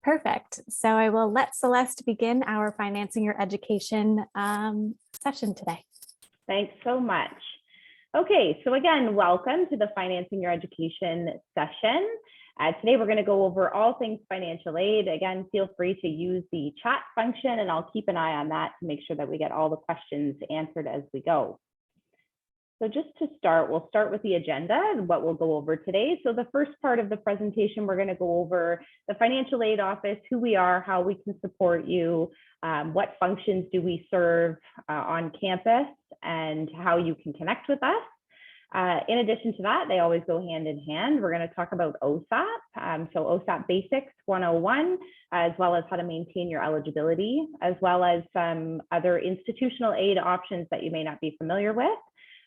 Perfect. So I will let Celeste begin our Financing Your Education session today. Thanks so much. Okay, so again, welcome to the Financing Your Education session. Today we're going to go over all things financial aid. Again, feel free to use the chat function and I'll keep an eye on that to make sure that we get all the questions answered as we go. So just to start, we'll start with the agenda and what we'll go over today. So the first part of the presentation, we're going to go over the financial aid office, who we are, how we can support you, what functions do we serve on campus, and how you can connect with us. In addition to that, they always go hand in hand. We're going to talk about OSAP, so OSAP Basics 101, as well as how to maintain your eligibility, as well as some other institutional aid options that you may not be familiar with.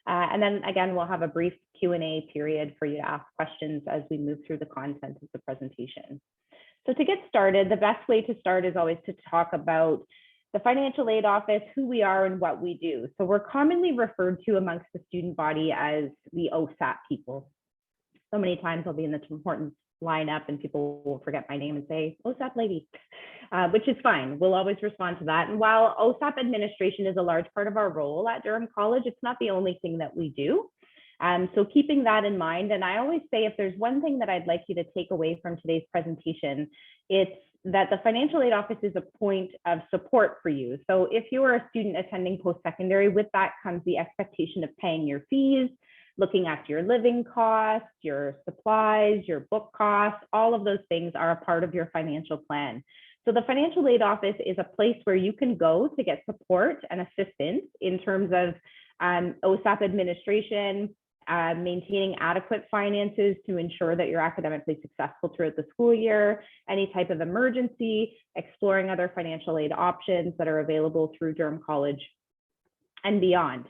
And then again, we'll have a brief Q&A period for you to ask questions as we move through the content of the presentation. So to get started, the best way to start is always to talk about the financial aid office, who we are and what we do. So we're commonly referred to amongst the student body as the OSAP people. So many times I'll be in the important lineup and people will forget my name and say, OSAP lady, which is fine. We'll always respond to that. And while OSAP administration is a large part of our role at Durham College, it's not the only thing that we do. So keeping that in mind, and I always say if there's one thing that I'd like you to take away from today's presentation, it's that the financial aid office is a point of support for you. So if you are a student attending post-secondary, with that comes the expectation of paying your fees, looking after your living costs, your supplies, your book costs, all of those things are a part of your financial plan. So the financial aid office is a place where you can go to get support and assistance in terms of OSAP administration, maintaining adequate finances to ensure that you're academically successful throughout the school year, any type of emergency, exploring other financial aid options that are available through Durham College and beyond.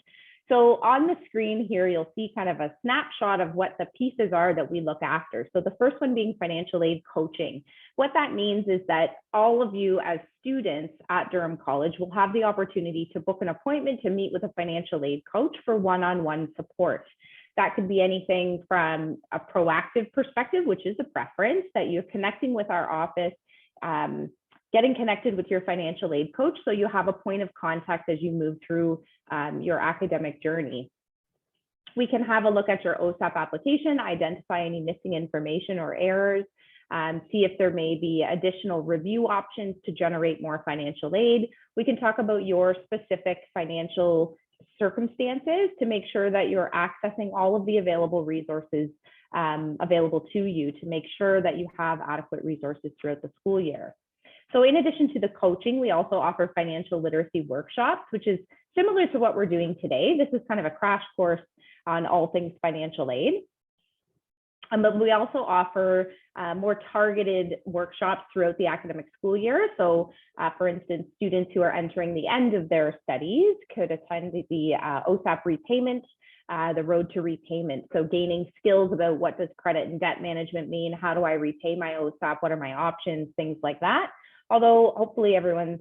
So on the screen here, you'll see kind of a snapshot of what the pieces are that we look after. So the first one being financial aid coaching. What that means is that all of you as students at Durham College will have the opportunity to book an appointment to meet with a financial aid coach for one-on-one support. That could be anything from a proactive perspective, which is a preference, that you're connecting with our office, getting connected with your financial aid coach so you have a point of contact as you move through your academic journey. We can have a look at your OSAP application, identify any missing information or errors, see if there may be additional review options to generate more financial aid. We can talk about your specific financial circumstances to make sure that you're accessing all of the available resources available to you to make sure that you have adequate resources throughout the school year. So in addition to the coaching, we also offer financial literacy workshops, which is similar to what we're doing today. This is kind of a crash course on all things financial aid. But we also offer more targeted workshops throughout the academic school year. So for instance, students who are entering the end of their studies could attend the OSAP repayment, the road to repayment. So gaining skills about what does credit and debt management mean? How do I repay my OSAP? What are my options? Things like that. Although hopefully everyone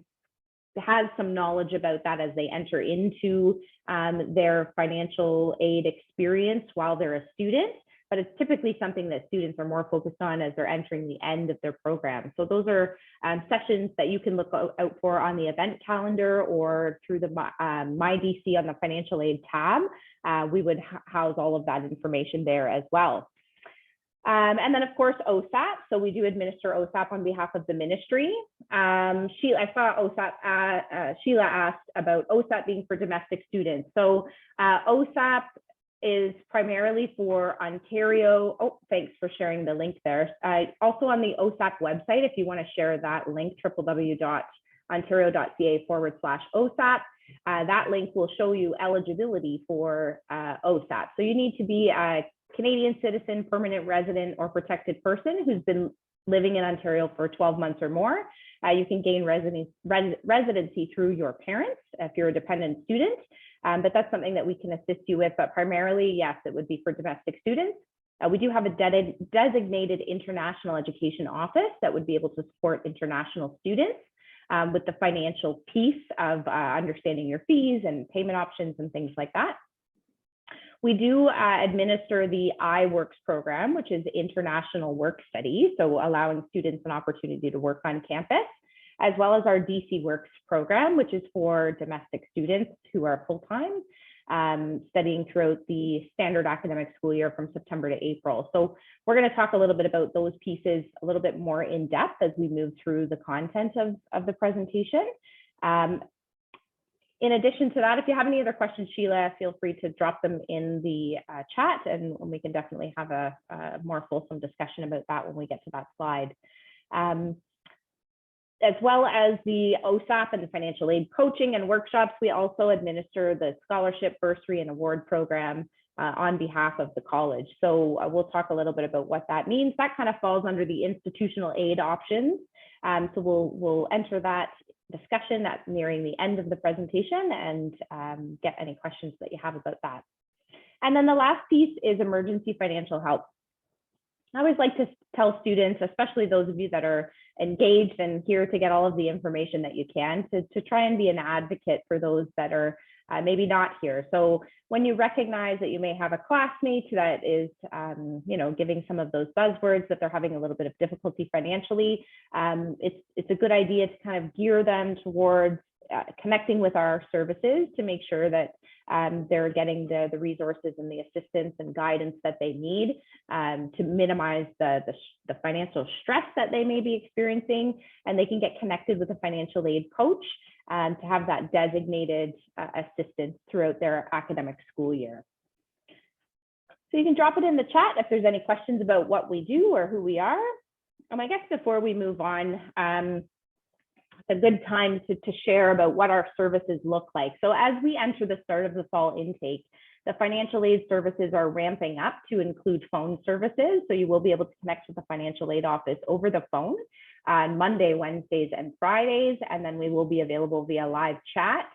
has some knowledge about that as they enter into their financial aid experience while they're a student. But it's typically something that students are more focused on as they're entering the end of their program. So those are sessions that you can look out for on the event calendar or through the MyDC on the financial aid tab. We would house all of that information there as well. And then of course, OSAP. So we do administer OSAP on behalf of the ministry. Sheila, I saw OSAP, Sheila asked about OSAP being for domestic students. So OSAP is primarily for Ontario. Oh, thanks for sharing the link there. Also on the OSAP website, if you want to share that link, www.ontario.ca/OSAP, that link will show you eligibility for OSAP. So you need to be a Canadian citizen, permanent resident, or protected person who's been living in Ontario for 12 months or more. You can gain residency through your parents if you're a dependent student. But that's something that we can assist you with. But primarily, yes, it would be for domestic students. We do have a designated international education office that would be able to support international students with the financial piece of understanding your fees and payment options and things like that. We do administer the iWorks program, which is international work study, so allowing students an opportunity to work on campus, as well as our DC Works program, which is for domestic students who are full-time, studying throughout the standard academic school year from September to April. So we're going to talk a little bit about those pieces a little bit more in depth as we move through the content of the presentation. In addition to that, if you have any other questions, Sheila, feel free to drop them in the chat, and we can definitely have a more fulsome discussion about that when we get to that slide. As well as the OSAP and the financial aid coaching and workshops, we also administer the scholarship, bursary, and award program on behalf of the college. So we'll talk a little bit about what that means. That kind of falls under the institutional aid options. So we'll enter that discussion at nearing the end of the presentation and get any questions that you have about that. And then the last piece is emergency financial help. I always like to tell students, especially those of you that are engaged and here to get all of the information that you can, to try and be an advocate for those that are maybe not here. So when you recognize that you may have a classmate that is, giving some of those buzzwords that they're having a little bit of difficulty financially, it's a good idea to kind of gear them towards connecting with our services to make sure that they're getting the resources and the assistance and guidance that they need to minimize the financial stress that they may be experiencing, and they can get connected with a financial aid coach to have that designated assistance throughout their academic school year. So you can drop it in the chat if there's any questions about what we do or who we are. I guess before we move on, it's a good time to share about what our services look like. So as we enter the start of the fall intake, the financial aid services are ramping up to include phone services. So you will be able to connect with the financial aid office over the phone on Monday, Wednesdays, and Fridays. And then we will be available via live chat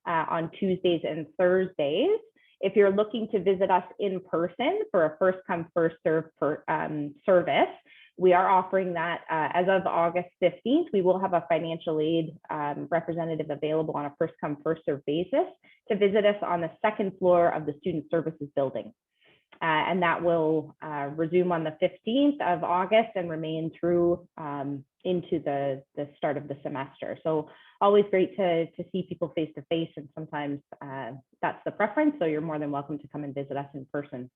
on Tuesdays and Thursdays. If you're looking to visit us in person for a first come, first serve service, we are offering that as of August 15th. We will have a financial aid representative available on a first come, first serve basis to visit us on the second floor of the Student Services building. And that will resume on the 15th of August and remain through into the start of the semester. So always great to see people face to face, and sometimes that's the preference. So you're more than welcome to come and visit us in person.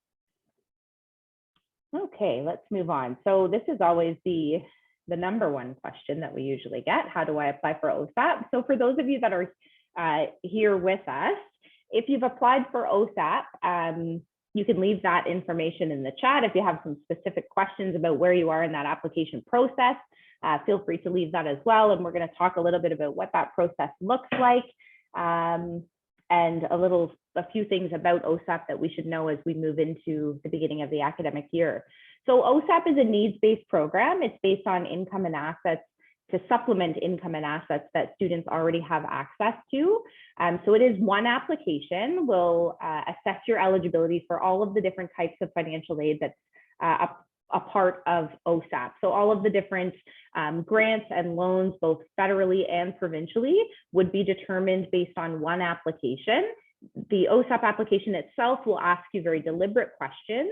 Okay, let's move on. So this is always the number one question that we usually get. How do I apply for OSAP? So for those of you that are here with us, if you've applied for OSAP, you can leave that information in the chat. If you have some specific questions about where you are in that application process, feel free to leave that as well. And we're going to talk a little bit about what that process looks like, and a few things about OSAP that we should know as we move into the beginning of the academic year. So OSAP is a needs-based program. It's based on income and assets to supplement income and assets that students already have access to. So it is one application. We'll assess your eligibility for all of the different types of financial aid that's a part of OSAP. So all of the different grants and loans, both federally and provincially, would be determined based on one application. The OSAP application itself will ask you very deliberate questions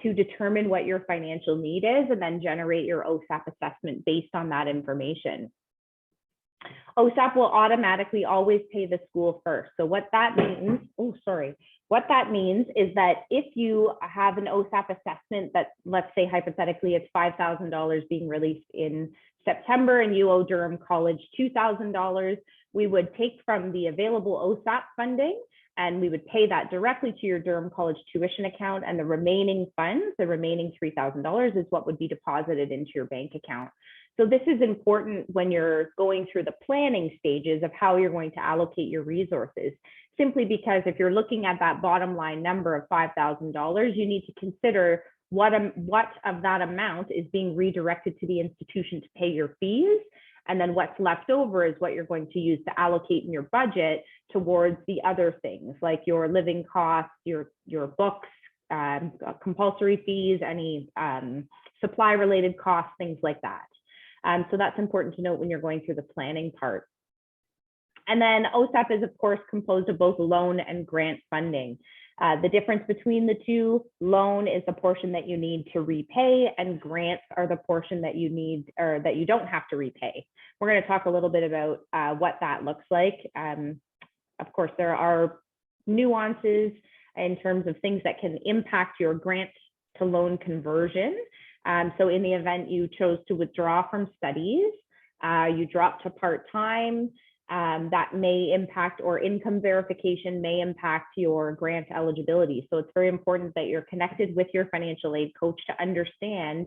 to determine what your financial need is, and then generate your OSAP assessment based on that information. OSAP will automatically always pay the school first. So what that means, what that means is that if you have an OSAP assessment that, let's say hypothetically, it's $5,000 being released in September and you owe Durham College $2,000, we would take from the available OSAP funding and we would pay that directly to your Durham College tuition account, and the remaining funds, the remaining $3,000, is what would be deposited into your bank account. So this is important when you're going through the planning stages of how you're going to allocate your resources, simply because if you're looking at that bottom line number of $5,000, you need to consider what of that amount is being redirected to the institution to pay your fees, and then what's left over is what you're going to use to allocate in your budget towards the other things like your living costs, your books, compulsory fees, any supply related costs, things like that. So that's important to note when you're going through the planning part. And then OSAP is, of course, composed of both loan and grant funding. The difference between the two, loan is the portion that you need to repay, and grants are the portion that you need or that you don't have to repay. We're going to talk a little bit about what that looks like. Of course, there are nuances in terms of things that can impact your grant to loan conversion. So in the event you chose to withdraw from studies, you drop to part-time, that may impact, or income verification may impact your grant eligibility. So it's very important that you're connected with your financial aid coach to understand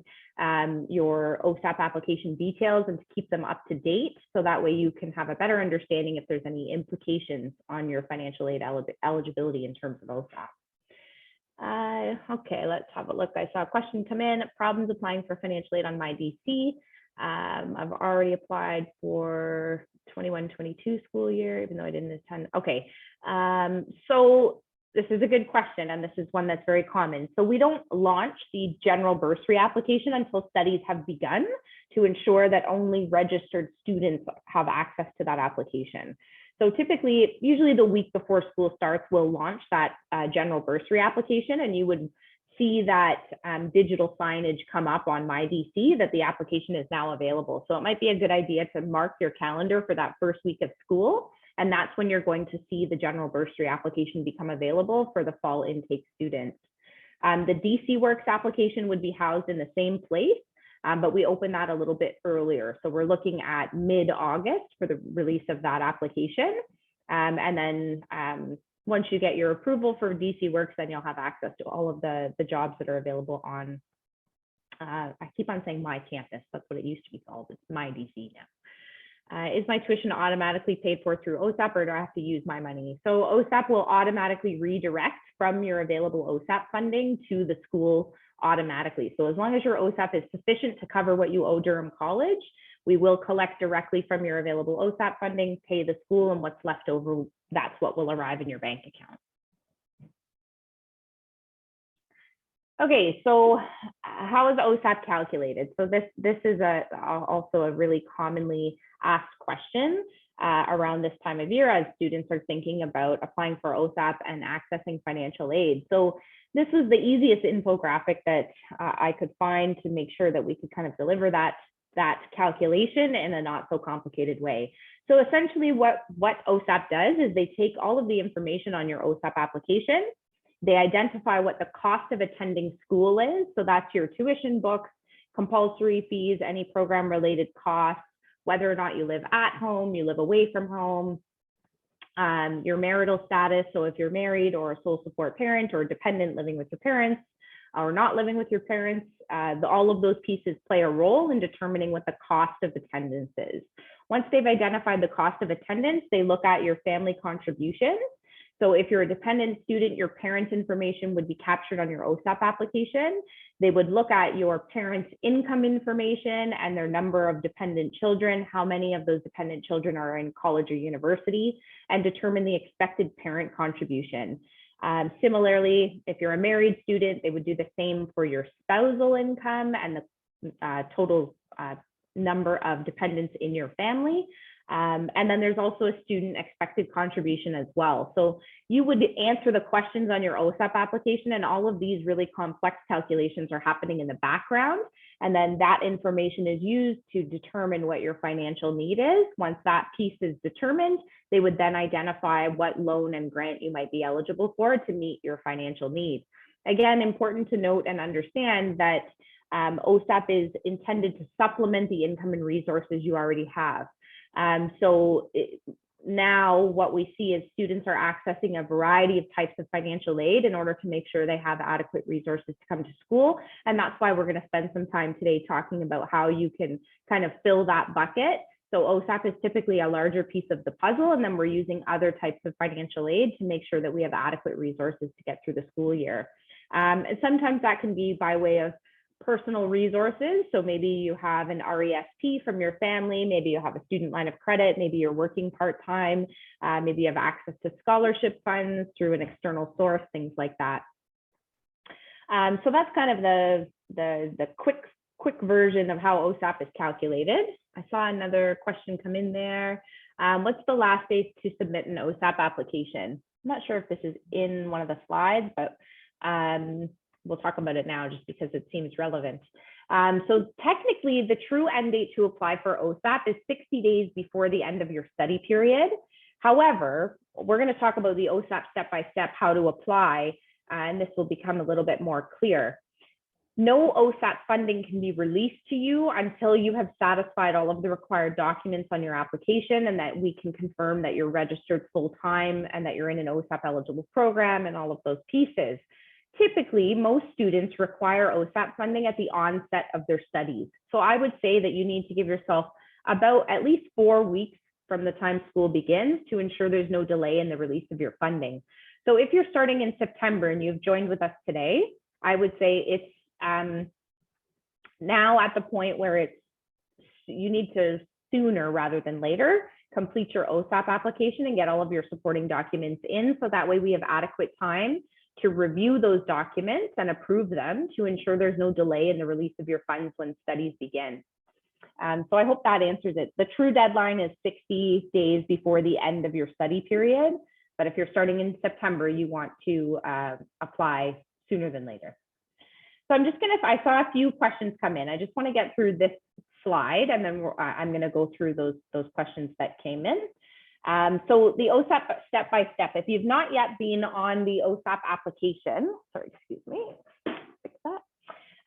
your OSAP application details and to keep them up to date. So that way you can have a better understanding if there's any implications on your financial aid eligibility in terms of OSAP. Okay, let's have a look. I saw a question come in. Problems applying for financial aid on my DC. I've already applied for 21-22 school year, even though I didn't attend. Okay, so this is a good question, and this is one that's very common. So we don't launch the general bursary application until studies have begun, to ensure that only registered students have access to that application. So typically, usually the week before school starts, we'll launch that general bursary application, and you would see that digital signage come up on My DC that the application is now available. So it might be a good idea to mark your calendar for that first week of school, and that's when you're going to see the general bursary application become available for the fall intake students. The DC Works application would be housed in the same place, but we open that a little bit earlier. So we're looking at mid-August for the release of that application. And then once you get your approval for DC Works, then you'll have access to all of the jobs that are available on, I keep on saying My Campus, that's what it used to be called, it's My DC now. Is my tuition automatically paid for through OSAP, or do I have to use my money? So OSAP will automatically redirect from your available OSAP funding to the school automatically. So as long as your OSAP is sufficient to cover what you owe Durham College, we will collect directly from your available OSAP funding, pay the school, and what's left over, that's what will arrive in your bank account. Okay, so how is OSAP calculated? So this is also a really commonly asked question around this time of year as students are thinking about applying for OSAP and accessing financial aid. So this was the easiest infographic that I could find to make sure that we could kind of deliver that calculation in a not so complicated way. So essentially what OSAP does is they take all of the information on your OSAP application. They identify what the cost of attending school is. So that's your tuition, books, compulsory fees, any program related costs, whether or not you live at home, you live away from home, your marital status. So if you're married or a sole support parent or dependent living with your parents or not living with your parents, all of those pieces play a role in determining what the cost of attendance is. Once they've identified the cost of attendance, they look at your family contributions. So if you're a dependent student, your parents' information would be captured on your OSAP application. They would look at your parents' income information and their number of dependent children, how many of those dependent children are in college or university, and determine the expected parent contribution. Similarly, if you're a married student, they would do the same for your spousal income and the total number of dependents in your family. And then there's also a student expected contribution as well. So you would answer the questions on your OSAP application, and all of these really complex calculations are happening in the background. And then that information is used to determine what your financial need is. Once that piece is determined, they would then identify what loan and grant you might be eligible for to meet your financial needs. Again, important to note and understand that OSAP is intended to supplement the income and resources you already have. Now what we see is students are accessing a variety of types of financial aid in order to make sure they have adequate resources to come to school. And that's why we're going to spend some time today talking about how you can kind of fill that bucket. So OSAP is typically a larger piece of the puzzle, and then we're using other types of financial aid to make sure that we have adequate resources to get through the school year. And sometimes that can be by way of personal resources. So maybe you have an RESP from your family, maybe you have a student line of credit, maybe you're working part-time, maybe you have access to scholarship funds through an external source, things like that. So that's kind of the quick version of how OSAP is calculated. I saw another question come in there. What's the last day to submit an OSAP application? not sure if this is in one of the slides, but we'll talk about it now just because it seems relevant. So technically, the true end date to apply for OSAP is 60 days before the end of your study period. However, we're going to talk about the OSAP step-by-step, how to apply, and this will become a little bit more clear. No OSAP funding can be released to you until you have satisfied all of the required documents on your application and that we can confirm that you're registered full-time and that you're in an OSAP eligible program and all of those pieces. Typically, most students require OSAP funding at the onset of their studies. So I would say that you need to give yourself about at least 4 weeks from the time school begins to ensure there's no delay in the release of your funding. So if you're starting in September and you've joined with us today, I would say it's now at the point where you need to sooner rather than later complete your OSAP application and get all of your supporting documents in, so that way we have adequate time to review those documents and approve them to ensure there's no delay in the release of your funds when studies begin. So I hope that answers it. The true deadline is 60 days before the end of your study period, but if you're starting in September, you want to apply sooner than later. So I'm just I saw a few questions come in. I just want to get through this slide and then I'm going to go through those questions that came in. So the OSAP step-by-step, if you've not yet been on the OSAP application, fix that.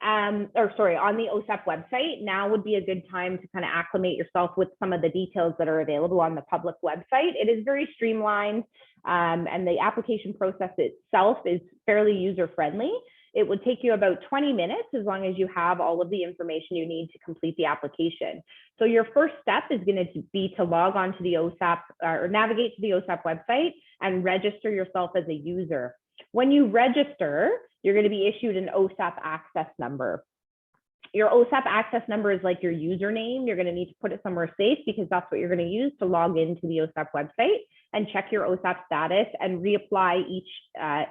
On the OSAP website, now would be a good time to kind of acclimate yourself with some of the details that are available on the public website. It is very streamlined and the application process itself is fairly user-friendly. It would take you about 20 minutes as long as you have all of the information you need to complete the application. So your first step is going to be to log on to the OSAP or navigate to the OSAP website and register yourself as a user. When you register, you're going to be issued an OSAP access number. Your OSAP access number is like your username. You're going to need to put it somewhere safe because that's what you're going to use to log into the OSAP website and check your OSAP status and reapply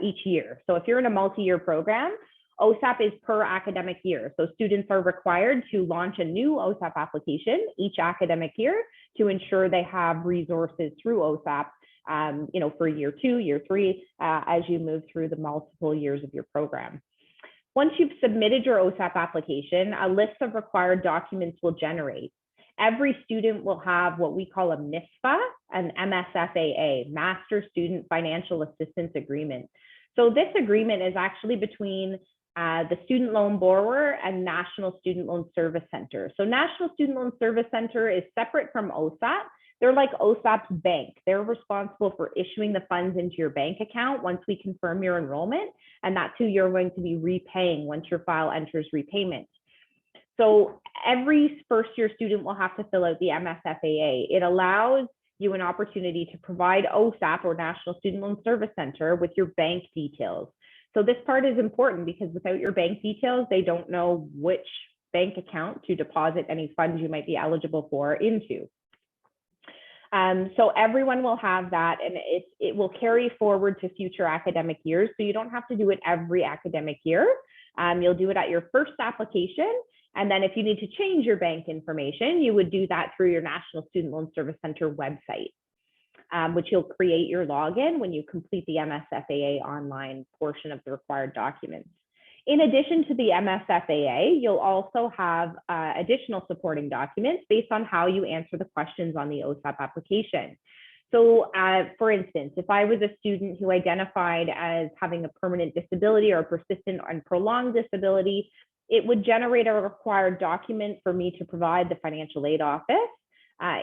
each year. So if you're in a multi-year program, OSAP is per academic year. So students are required to launch a new OSAP application each academic year to ensure they have resources through OSAP, for year 2, year 3, as you move through the multiple years of your program. Once you've submitted your OSAP application, a list of required documents will generate. Every student will have what we call a MISFA, an MSFAA, Master Student Financial Assistance Agreement. So this agreement is actually between the student loan borrower and National Student Loan Service Center. So National Student Loan Service Center is separate from OSAP. They're like OSAP's bank. They're responsible for issuing the funds into your bank account once we confirm your enrollment, and that's who you're going to be repaying once your file enters repayment. So every first-year student will have to fill out the MSFAA. It allows you an opportunity to provide OSAP or National Student Loan Service Center with your bank details. So this part is important because without your bank details, they don't know which bank account to deposit any funds you might be eligible for into. So everyone will have that, and it will carry forward to future academic years. So you don't have to do it every academic year. You'll do it at your first application. And then if you need to change your bank information, you would do that through your National Student Loan Service Center website, which you'll create your login when you complete the MSFAA online portion of the required documents. In addition to the MSFAA, you'll also have additional supporting documents based on how you answer the questions on the OSAP application. So for instance, if I was a student who identified as having a permanent disability or a persistent and prolonged disability, it would generate a required document for me to provide the financial aid office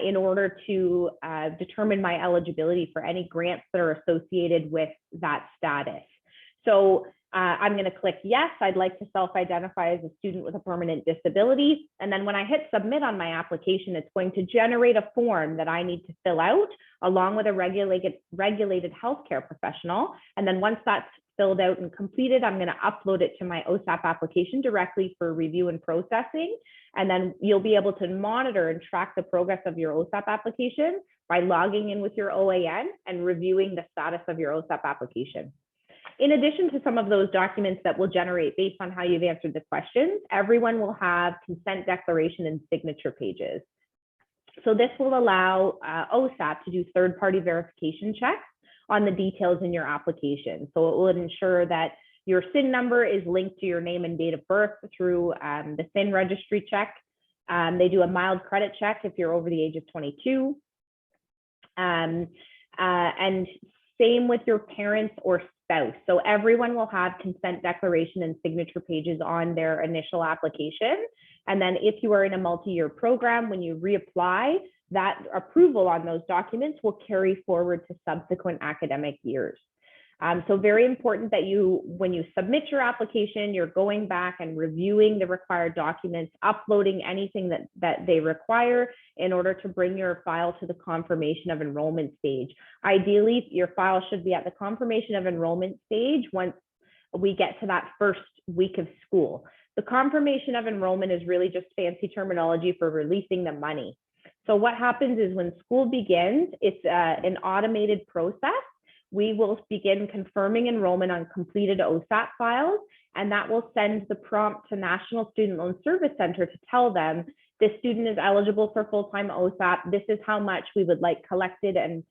in order to determine my eligibility for any grants that are associated with that status. So I'm going to click yes, I'd like to self-identify as a student with a permanent disability. And then when I hit submit on my application, it's going to generate a form that I need to fill out along with a regulated healthcare professional. And then once that's filled out and completed, I'm going to upload it to my OSAP application directly for review and processing. And then you'll be able to monitor and track the progress of your OSAP application by logging in with your OAN and reviewing the status of your OSAP application. In addition to some of those documents that will generate based on how you've answered the questions, everyone will have consent declaration and signature pages. So this will allow OSAP to do third-party verification checks on the details in your application. So it will ensure that your SIN number is linked to your name and date of birth through the SIN registry check. They do a mild credit check if you're over the age of 22. And same with your parents or spouse. So everyone will have consent declaration and signature pages on their initial application. And then if you are in a multi-year program, when you reapply, that approval on those documents will carry forward to subsequent academic years. So very important that when you submit your application, you're going back and reviewing the required documents, uploading anything that they require in order to bring your file to the confirmation of enrollment stage. Ideally, your file should be at the confirmation of enrollment stage once we get to that first week of school. The confirmation of enrollment is really just fancy terminology for releasing the money. So what happens is when school begins, it's an automated process. We will begin confirming enrollment on completed OSAP files, and that will send the prompt to National Student Loan Service Center to tell them this student is eligible for full-time OSAP. This is how much we would like collected and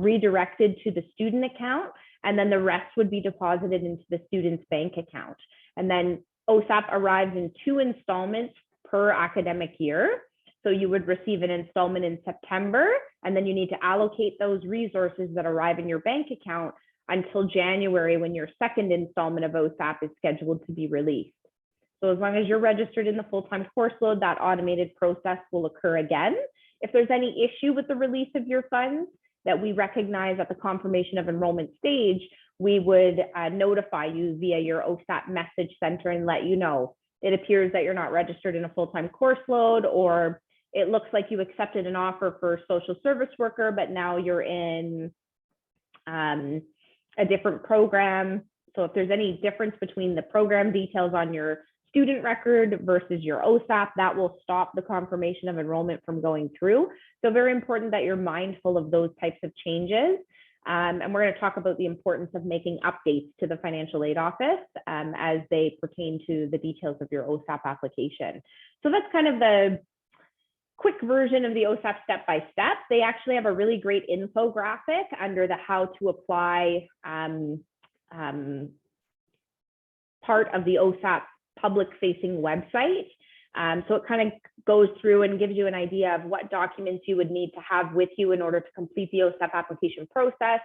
redirected to the student account, and then the rest would be deposited into the student's bank account. And then OSAP arrives in 2 installments per academic year. So you would receive an installment in September, and then you need to allocate those resources that arrive in your bank account until January, when your second installment of OSAP is scheduled to be released. So as long as you're registered in the full-time course load, that automated process will occur again. If there's any issue with the release of your funds that we recognize at the confirmation of enrollment stage, we would notify you via your OSAP message center and let you know. It appears that you're not registered in a full-time course load, or it looks like you accepted an offer for social service worker, but now you're in a different program. So if there's any difference between the program details on your student record versus your OSAP, that will stop the confirmation of enrollment from going through. So very important that you're mindful of those types of changes. And we're going to talk about the importance of making updates to the financial aid office as they pertain to the details of your OSAP application. So that's kind of the quick version of the OSAP step-by-step. They actually have a really great infographic under the how to apply part of the OSAP public-facing website. So it kind of goes through and gives you an idea of what documents you would need to have with you in order to complete the OSAP application process.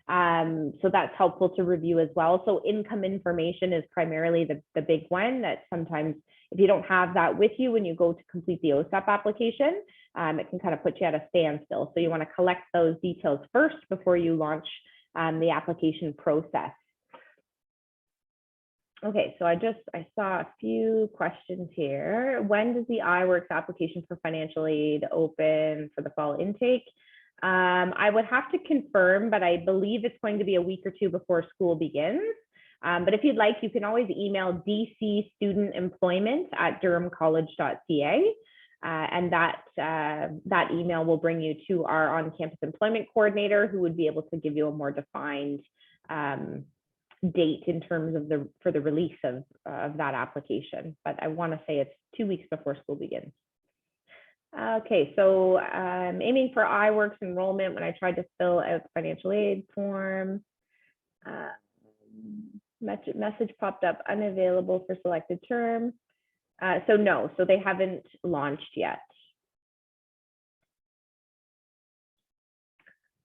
So that's helpful to review as well. So income information is primarily the big one that sometimes if you don't have that with you when you go to complete the OSAP application, it can kind of put you at a standstill. So you want to collect those details first before you launch the application process. Okay, so I saw a few questions here. When does the iWorks application for financial aid open for the fall intake? I would have to confirm, but I believe it's going to be a week or 2 before school begins. But if you'd like, you can always email dcstudentemployment@durhamcollege.ca. And that email will bring you to our on-campus employment coordinator, who would be able to give you a more defined date in terms of for the release of that application. But I want to say it's 2 weeks before school begins. Okay, so I'm aiming for iWorks enrollment when I tried to fill out the financial aid form. Message popped up, unavailable for selected term. So no, so they haven't launched yet.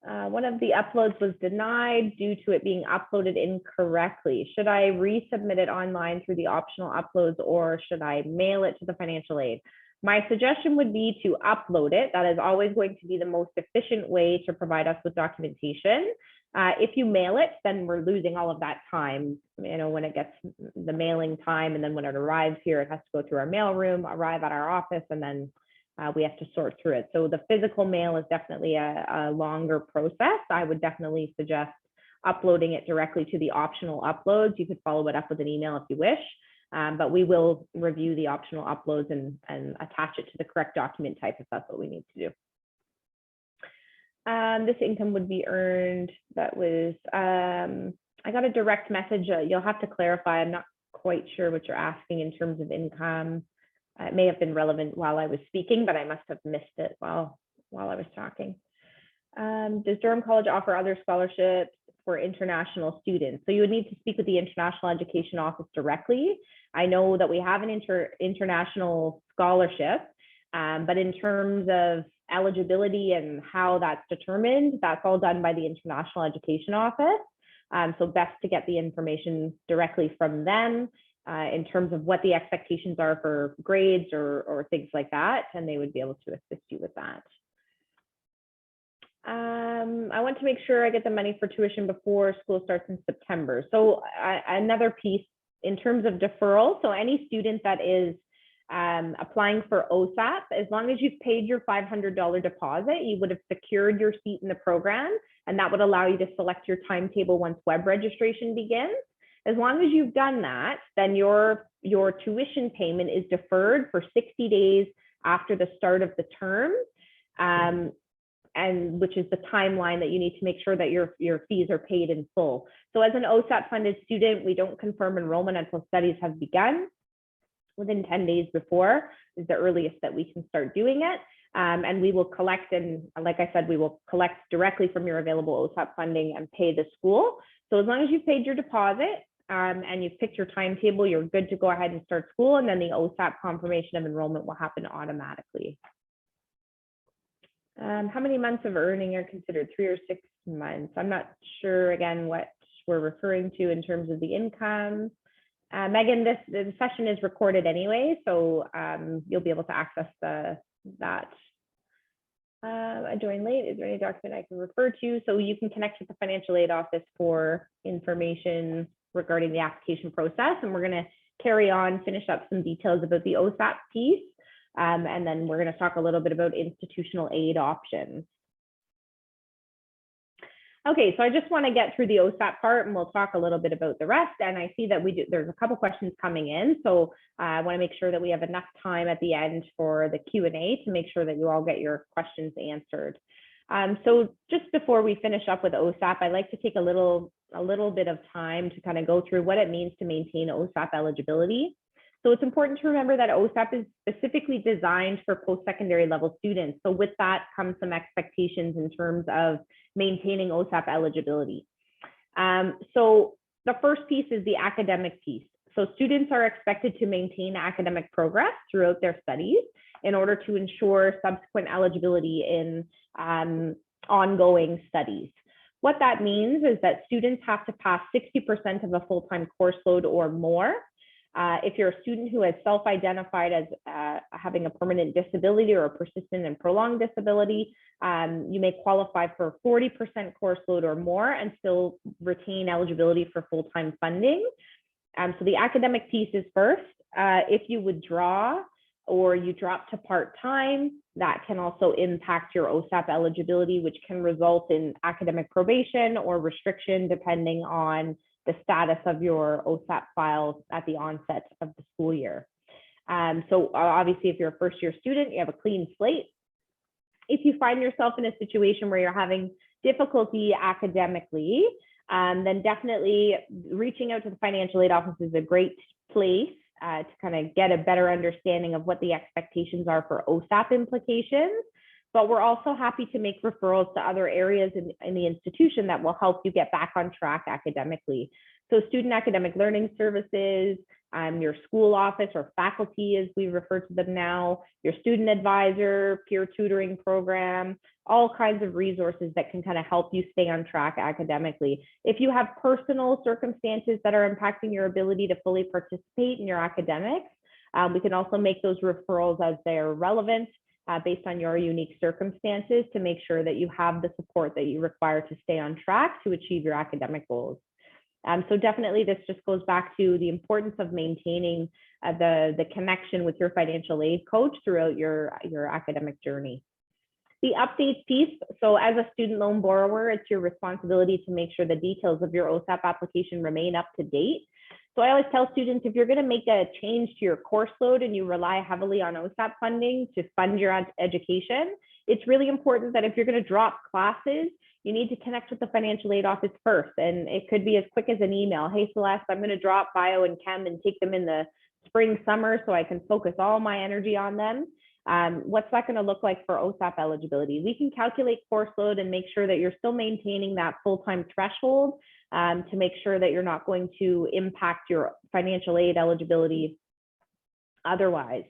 One of the uploads was denied due to it being uploaded incorrectly. Should I resubmit it online through the optional uploads, or should I mail it to the financial aid? My suggestion would be to upload it. That is always going to be the most efficient way to provide us with documentation. If you mail it, then we're losing all of that time, you know, when it gets the mailing time, and then when it arrives here, it has to go through our mail room, arrive at our office, and then we have to sort through it. So the physical mail is definitely a longer process. I would definitely suggest uploading it directly to the optional uploads. You could follow it up with an email if you wish, but we will review the optional uploads and attach it to the correct document type if that's what we need to do. This income would be earned. That was, I got a direct message. You'll have to clarify. I'm not quite sure what you're asking in terms of income. It may have been relevant while I was speaking, but I must have missed it while I was talking. Does Durham College offer other scholarships for international students? So you would need to speak with the International Education Office directly. I know that we have an international scholarship, but in terms of eligibility and how that's determined, that's all done by the International Education Office. So best to get the information directly from them in terms of what the expectations are for grades or things like that, and they would be able to assist you with that. I want to make sure I get the money for tuition before school starts in September. So another piece in terms of deferral, so any student that is applying for OSAP, as long as you've paid your $500 deposit, you would have secured your seat in the program, and that would allow you to select your timetable once web registration begins. As long as you've done that, then your tuition payment is deferred for 60 days after the start of the term, and which is the timeline that you need to make sure that your fees are paid in full. So as an OSAP funded student, we don't confirm enrollment until studies have begun. Within 10 days before is the earliest that we can start doing it. And we will collect, and like I said, we will collect directly from your available OSAP funding and pay the school. So as long as you've paid your deposit and you've picked your timetable, you're good to go ahead and start school, and then the OSAP confirmation of enrollment will happen automatically. How many months of earning are considered 3 or 6 months? I'm not sure, again, what we're referring to in terms of the income. Megan, the session is recorded anyway, so you'll be able to access that. I joined late. Is there any document I can refer to? So you can connect with the financial aid office for information regarding the application process, and we're going to carry on, finish up some details about the OSAP piece. And then we're going to talk a little bit about institutional aid options. Okay, so I just want to get through the OSAP part, and we'll talk a little bit about the rest. And I see that there's a couple questions coming in, so I want to make sure that we have enough time at the end for the Q&A to make sure that you all get your questions answered. So just before we finish up with OSAP, I'd like to take a little bit of time to kind of go through what it means to maintain OSAP eligibility. So it's important to remember that OSAP is specifically designed for post-secondary level students. So with that comes some expectations in terms of maintaining OSAP eligibility. So the first piece is the academic piece. So students are expected to maintain academic progress throughout their studies in order to ensure subsequent eligibility in ongoing studies. What that means is that students have to pass 60% of a full-time course load or more. If you're a student who has self-identified as having a permanent disability or a persistent and prolonged disability, you may qualify for 40% course load or more and still retain eligibility for full-time funding. So the academic piece is first. If you withdraw or you drop to part-time, that can also impact your OSAP eligibility, which can result in academic probation or restriction depending on the status of your OSAP files at the onset of the school year. So obviously, if you're a first-year student, you have a clean slate. If you find yourself in a situation where you're having difficulty academically, then definitely reaching out to the financial aid office is a great place to kind of get a better understanding of what the expectations are for OSAP implications. But we're also happy to make referrals to other areas in the institution that will help you get back on track academically. So student academic learning services, your school office or faculty as we refer to them now, your student advisor, peer tutoring program, all kinds of resources that can kind of help you stay on track academically. If you have personal circumstances that are impacting your ability to fully participate in your academics, we can also make those referrals as they're relevant. Based on your unique circumstances to make sure that you have the support that you require to stay on track to achieve your academic goals. So definitely this just goes back to the importance of maintaining the connection with your financial aid coach throughout your academic journey. The updates piece, so as a student loan borrower, it's your responsibility to make sure the details of your OSAP application remain up to date. So I always tell students, if you're going to make a change to your course load and you rely heavily on OSAP funding to fund your education, it's really important that if you're going to drop classes, you need to connect with the financial aid office first. And it could be as quick as an email. Hey, Celeste, I'm going to drop bio and chem and take them in the spring, summer so I can focus all my energy on them. What's that going to look like for OSAP eligibility? We can calculate course load and make sure that you're still maintaining that full-time threshold to make sure that you're not going to impact your financial aid eligibility otherwise.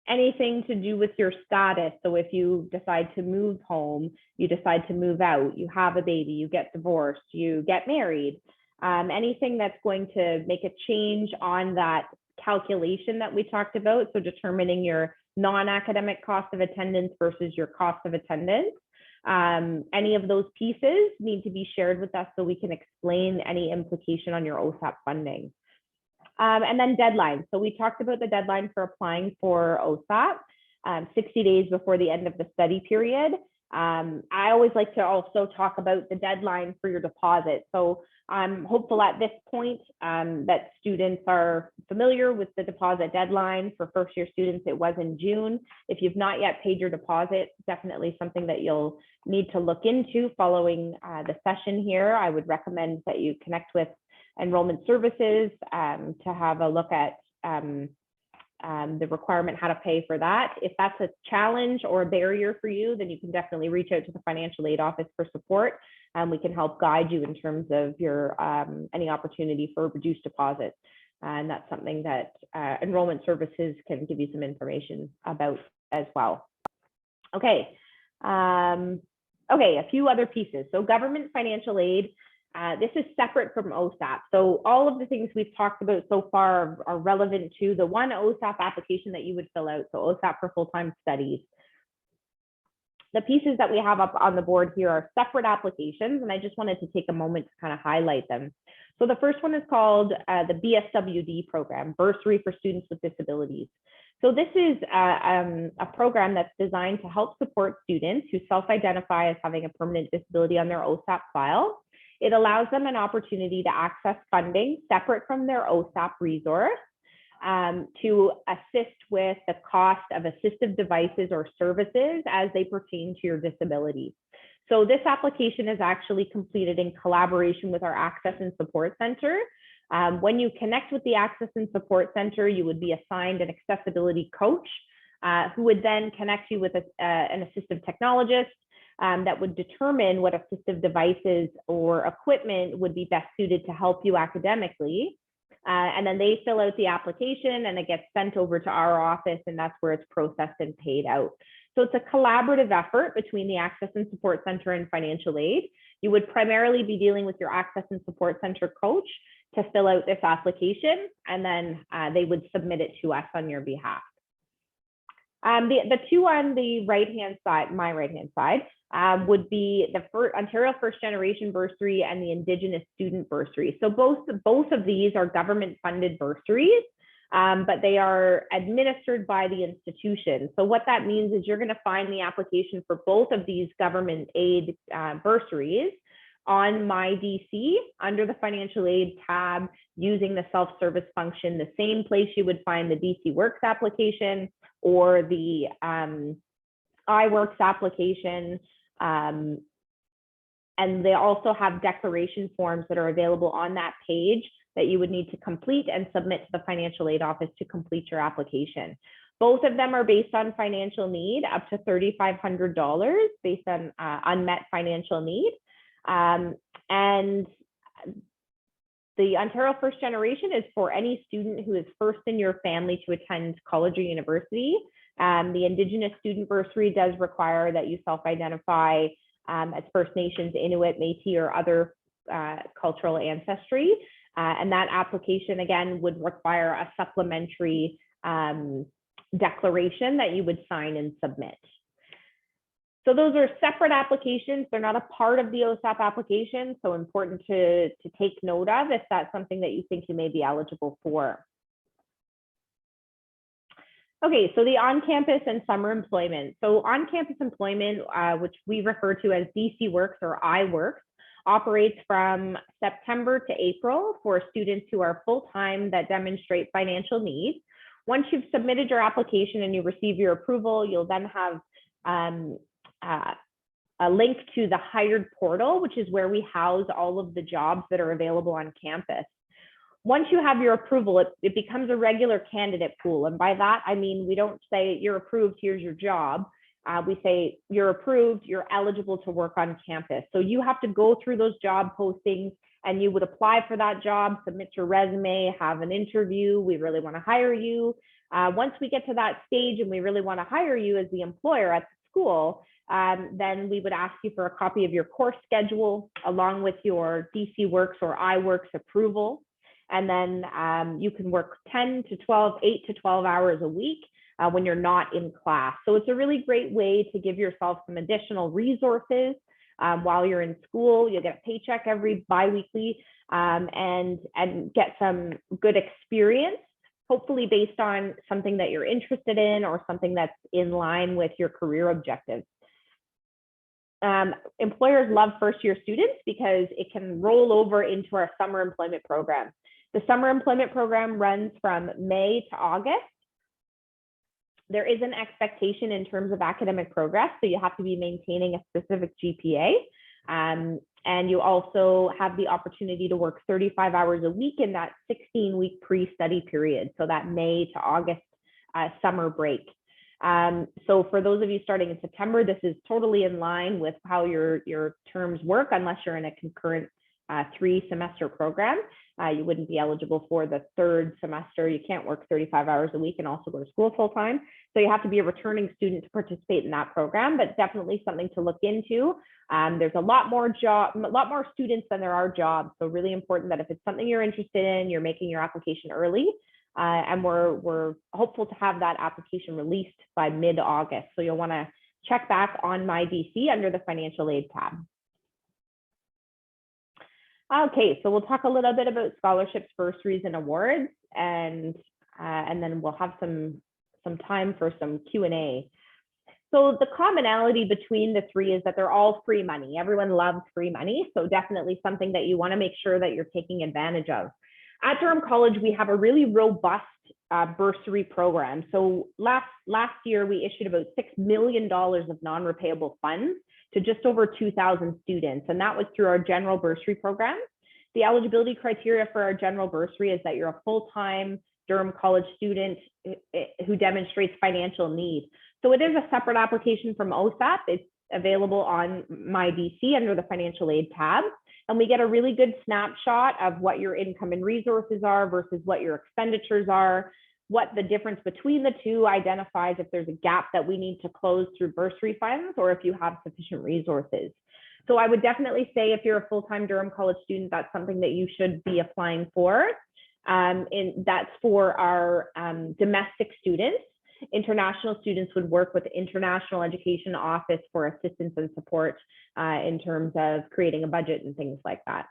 Anything to do with your status. So if you decide to move home, you decide to move out, you have a baby, you get divorced, you get married, anything that's going to make a change on that calculation that we talked about. So determining your non-academic cost of attendance versus your cost of attendance. Any of those pieces need to be shared with us so we can explain any implication on your OSAP funding. And then deadline. So we talked about the deadline for applying for OSAP, 60 days before the end of the study period. I always like to also talk about the deadline for your deposit. So I'm hopeful at this point that students are familiar with the deposit deadline. For first year students, it was in June. If you've not yet paid your deposit, definitely something that you'll need to look into following the session here. I would recommend that you connect with Enrollment Services to have a look at the requirement, how to pay for that. If that's a challenge or a barrier for you, then you can definitely reach out to the financial aid office for support. We can help guide you in terms of your any opportunity for reduced deposits. And that's something that Enrollment Services can give you some information about as well. Okay. Okay, a few other pieces. So government financial aid. This is separate from OSAP. So all of the things we've talked about so far are relevant to the one OSAP application that you would fill out. So OSAP for full-time studies. The pieces that we have up on the board here are separate applications, and I just wanted to take a moment to kind of highlight them. So the first one is called the BSWD program, Bursary for Students with Disabilities. So this is a program that's designed to help support students who self-identify as having a permanent disability on their OSAP file. It allows them an opportunity to access funding separate from their OSAP resource to assist with the cost of assistive devices or services as they pertain to your disability. So this application is actually completed in collaboration with our Access and Support Center. When you connect with the Access and Support Center, you would be assigned an accessibility coach who would then connect you with an assistive technologist that would determine what assistive devices or equipment would be best suited to help you academically. And then they fill out the application and it gets sent over to our office, and that's where it's processed and paid out. So it's a collaborative effort between the Access and Support Center and financial aid. You would primarily be dealing with your Access and Support Center coach to fill out this application, and then they would submit it to us on your behalf. The two on the right-hand side, my right-hand side, would be the Ontario First Generation Bursary and the Indigenous Student Bursary. So both of these are government-funded bursaries, but they are administered by the institution. So what that means is you're going to find the application for both of these government aid bursaries on My DC under the financial aid tab using the self-service function, the same place you would find the DC Works application or the iWorks application. And they also have declaration forms that are available on that page that you would need to complete and submit to the financial aid office to complete your application. Both of them are based on financial need, up to $3,500 based on unmet financial need. And the Ontario First Generation is for any student who is first in your family to attend college or university. The Indigenous Student Bursary does require that you self-identify as First Nations, Inuit, Métis, or other cultural ancestry. And that application, again, would require a supplementary declaration that you would sign and submit. So those are separate applications. They're not a part of the OSAP application, so important to take note of if that's something that you think you may be eligible for. Okay, so the on-campus and summer employment. So on-campus employment, which we refer to as DC Works or iWorks, operates from September to April for students who are full-time that demonstrate financial needs. Once you've submitted your application and you receive your approval, you'll then have a link to the hired portal, which is where we house all of the jobs that are available on campus. once you have your approval, it becomes a regular candidate pool. And by that, I mean, we don't say you're approved, here's your job. We say you're approved, you're eligible to work on campus. So you have to go through those job postings and you would apply for that job, submit your resume, have an interview. We really want to hire you. Once we get to that stage and we really want to hire you as the employer at the school, then we would ask you for a copy of your course schedule along with your DC Works or iWorks approval. And then you can work 8 to 12 hours a week when you're not in class. So it's a really great way to give yourself some additional resources while you're in school. You'll get a paycheck every biweekly and get some good experience, hopefully based on something that you're interested in or something that's in line with your career objectives. Employers love first-year students because it can roll over into our summer employment program. The summer employment program runs from May to August. There is an expectation in terms of academic progress, so you have to be maintaining a specific GPA. And you also have the opportunity to work 35 hours a week in that 16-week pre-study period, so that May to August summer break. So for those of you starting in September, this is totally in line with how your terms work, unless you're in a concurrent 3-semester program. You wouldn't be eligible for the 3rd semester. You can't work 35 hours a week and also go to school full time. So you have to be a returning student to participate in that program, but definitely something to look into. There's a lot more students than there are jobs. So really important that if it's something you're interested in, you're making your application early. And we're hopeful to have that application released by mid-August. So you'll want to check back on My DC under the financial aid tab. Okay, so we'll talk a little bit about scholarships, bursaries, and awards, and then we'll have some time for some Q&A. So the commonality between the three is that they're all free money. Everyone loves free money, so definitely something that you want to make sure that you're taking advantage of. At Durham College, we have a really robust bursary program. So last year, we issued about $6 million of non-repayable funds to just over 2,000 students, and that was through our general bursary program. The eligibility criteria for our general bursary is that you're a full-time Durham College student who demonstrates financial need. So it is a separate application from OSAP. It's available on My DC under the financial aid tab. And we get a really good snapshot of what your income and resources are versus what your expenditures are, what the difference between the two identifies if there's a gap that we need to close through bursary funds or if you have sufficient resources. So I would definitely say if you're a full-time Durham College student, that's something that you should be applying for. And that's for our domestic students. International students would work with the International Education Office for assistance and support in terms of creating a budget and things like that.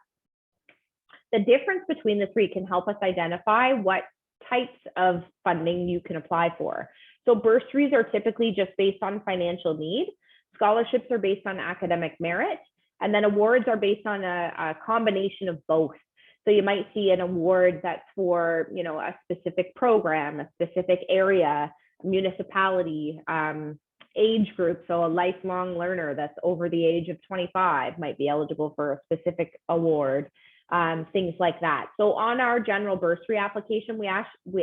The difference between the three can help us identify what types of funding you can apply for. So bursaries are typically just based on financial need. Scholarships are based on academic merit, and then awards are based on a combination of both. So you might see an award that's for, you know, a specific program, a specific area, municipality, age group. So a lifelong learner that's over the age of 25 might be eligible for a specific award. Things like that. So on our general bursary application, we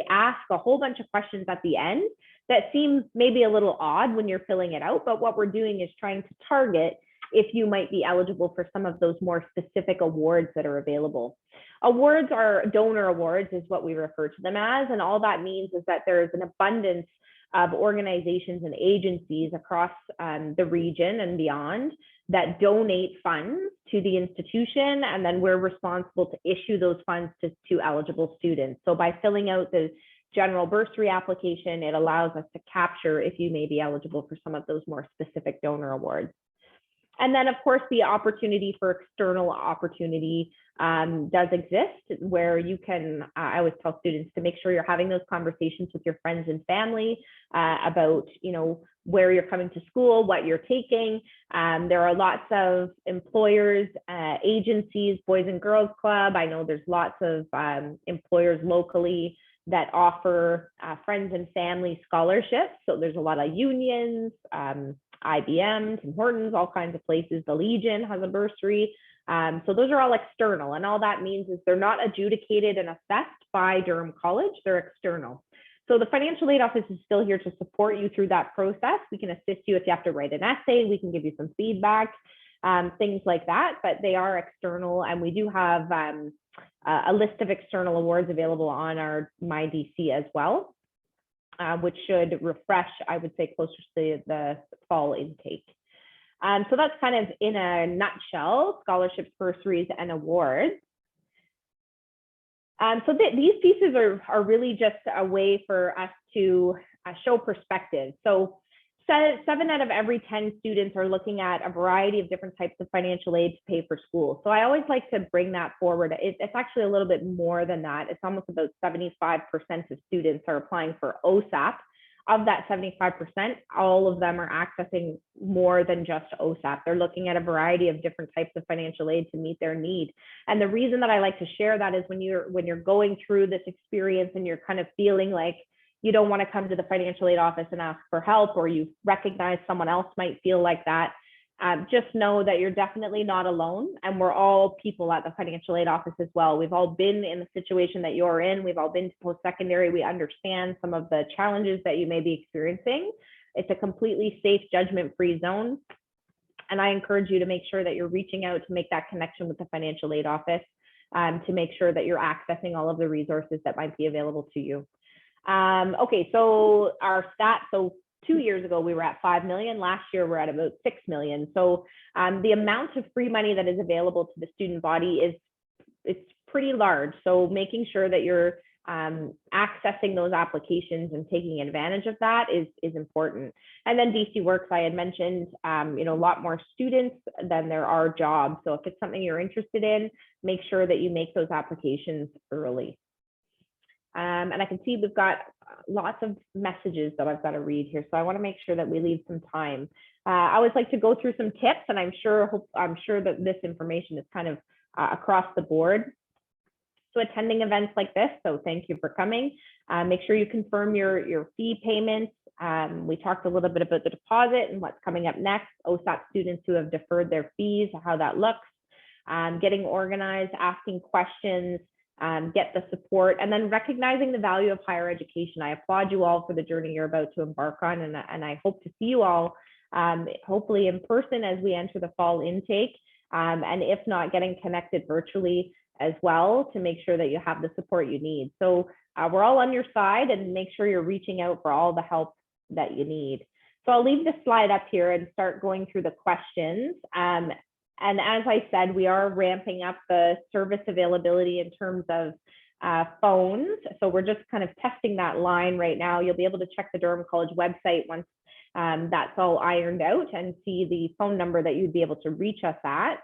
ask a whole bunch of questions at the end that seem maybe a little odd when you're filling it out, but what we're doing is trying to target if you might be eligible for some of those more specific awards that are available. Awards are donor awards is what we refer to them as, and all that means is that there's an abundance of organizations and agencies across the region and beyond that donate funds to the institution, and then we're responsible to issue those funds to eligible students. So by filling out the general bursary application, it allows us to capture if you may be eligible for some of those more specific donor awards. And then, of course, the opportunity for external opportunity does exist, where you can, I always tell students to make sure you're having those conversations with your friends and family about, you know, where you're coming to school, what you're taking. There are lots of employers, agencies, Boys and Girls Club. I know there's lots of employers locally that offer friends and family scholarships. So there's a lot of unions, IBM, Tim Hortons, all kinds of places. The Legion has a bursary. So those are all external, and all that means is they're not adjudicated and assessed by Durham College, they're external. So the financial aid office is still here to support you through that process. We can assist you if you have to write an essay, we can give you some feedback, things like that, but they are external, and we do have a list of external awards available on our MyDC as well, which should refresh, I would say, closer to the fall intake. So that's kind of in a nutshell, scholarships, bursaries, and awards. So these pieces are really just a way for us to show perspective. So 7 out of every 10 students are looking at a variety of different types of financial aid to pay for school. So I always like to bring that forward. It's actually a little bit more than that. It's almost about 75% of students are applying for OSAP. Of that 75%, all of them are accessing more than just OSAP. They're looking at a variety of different types of financial aid to meet their need. And the reason that I like to share that is when you're going through this experience and you're kind of feeling like you don't want to come to the financial aid office and ask for help, or you recognize someone else might feel like that, just know that you're definitely not alone, and we're all people at the financial aid office as well. We've all been in the situation that you're in. We've all been to post-secondary. We understand some of the challenges that you may be experiencing. It's a completely safe, judgment-free zone, and I encourage you to make sure that you're reaching out to make that connection with the financial aid office, to make sure that you're accessing all of the resources that might be available to you. Okay, so our stats, so 2 years ago, we were at 5 million. Last year, we're at about 6 million. So the amount of free money that is available to the student body it's pretty large. So making sure that you're accessing those applications and taking advantage of that is important. And then DC Works, I had mentioned, a lot more students than there are jobs. So if it's something you're interested in, make sure that you make those applications early. And I can see we've got lots of messages that I've got to read here, so I want to make sure that we leave some time. I always like to go through some tips, and I'm sure that this information is kind of across the board. So attending events like this, so thank you for coming. Make sure you confirm your fee payments. We talked a little bit about the deposit and what's coming up next. OSAP students who have deferred their fees, how that looks. Getting organized, asking questions. Get the support, and then recognizing the value of higher education. I applaud you all for the journey you're about to embark on, and I hope to see you all hopefully in person as we enter the fall intake, and if not, getting connected virtually as well to make sure that you have the support you need. So we're all on your side, and make sure you're reaching out for all the help that you need. So I'll leave this slide up here and start going through the questions. And as I said, we are ramping up the service availability in terms of phones. So we're just kind of testing that line right now. You'll be able to check the Durham College website once that's all ironed out and see the phone number that you'd be able to reach us at.